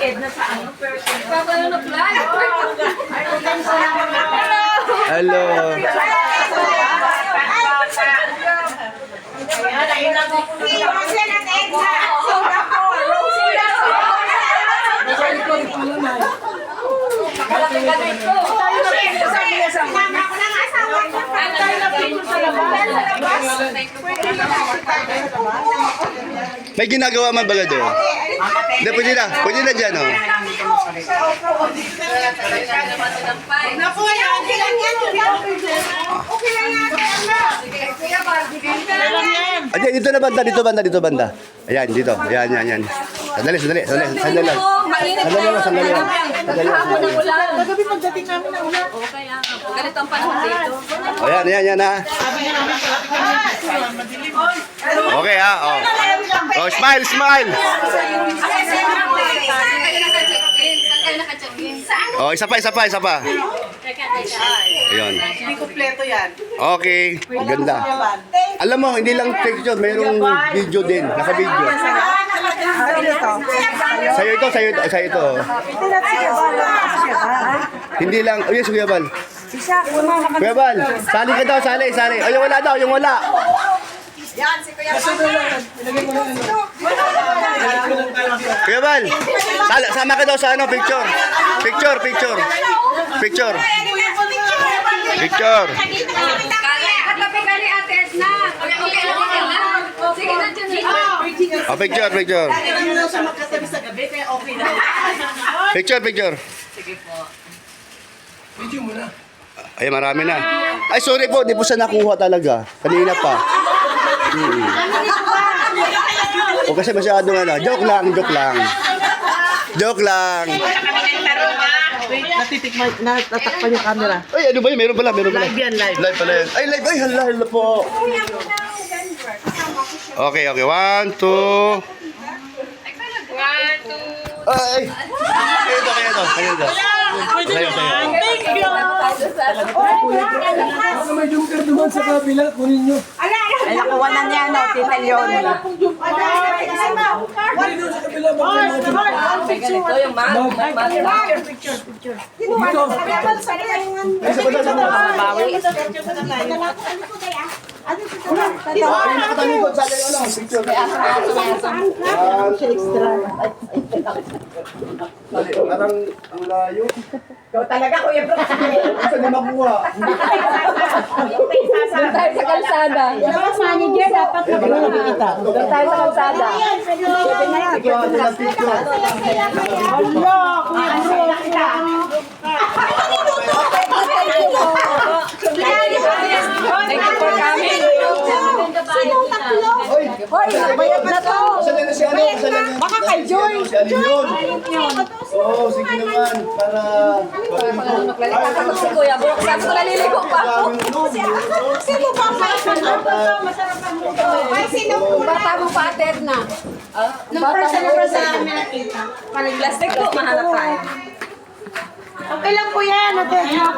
Edna sa ano, person. Ikaw na fly. Hello. May ginagawa man baga doon? Hindi, pwede na. Pwede na dyan, oh. Naku, okay lang yan. Okay lang yan. Ayan, dito na banda, dito banda. Ayan, dito. Ayan. Sandali. Sandali lang. Kagabi pagdating namin na ulan. Okay lang. Ganito ang panahon dito. Ayan, ha. Okay, ha. Oh, smile. Oh, isa pa. Ayun. Hindi kompleto yan. Okay, ganda. Alam mo, hindi lang picture, mayroong video din, naka-video. Sa'yo ito. Hindi lang, oh yes, Kuya Bal. Kuya Bal, sali ka daw, sali. Oh, yung wala. Yan, si Kuya Kuya Bal, sama ka daw sa ano, picture. Picture. Katabi ka ni Ate Edna. Okay lang. Sige na dyan. Oh, picture. Hindi mo siya magkatabi sa gabi, kaya okay na. Picture. Sige po. Ay, marami na. Ay, sorry po, di po siya nakuha talaga. Kanina pa. O kasi masyado nga na. Joke lang. Natatakpan yung camera. Ay, ano ba yun? Meron pala. Live yan, live. Live pala yan. Ay, live. Ay, hala po. Okay. 1, 2. Ay. Kayo ito. Thank you. Baka may jumper duman sa kabila, kunin nyo. Ay, nakuha na niya, no? Tita Leon. Kunin nyo sa kabila, baka natin. Ganito yung Dito. Ay, sa banda, Parang ang layo. Ikaw talaga, Kuya Bro. Kasi di makuha. Doon tayo sa kalsada. Dapat manager, dapat nakikita. Doon tayo sa kalsada. Pwede na yan. Hala, Kuya Bro. Thank you for coming. Hoy, bayad na to. Kasalan na si ano? Baka kay Joy. Si Alin yun. Oo, sige naman. Para... Maglalita ko si Kuya Bro. Sabi ko naliligo pa ako. Sino ba masarap ang mundo? Bata mo pa, Ted na. Nung first sa namin nakita. Plastic po, mahanap tayo. Okay lang po yan. Okay lang.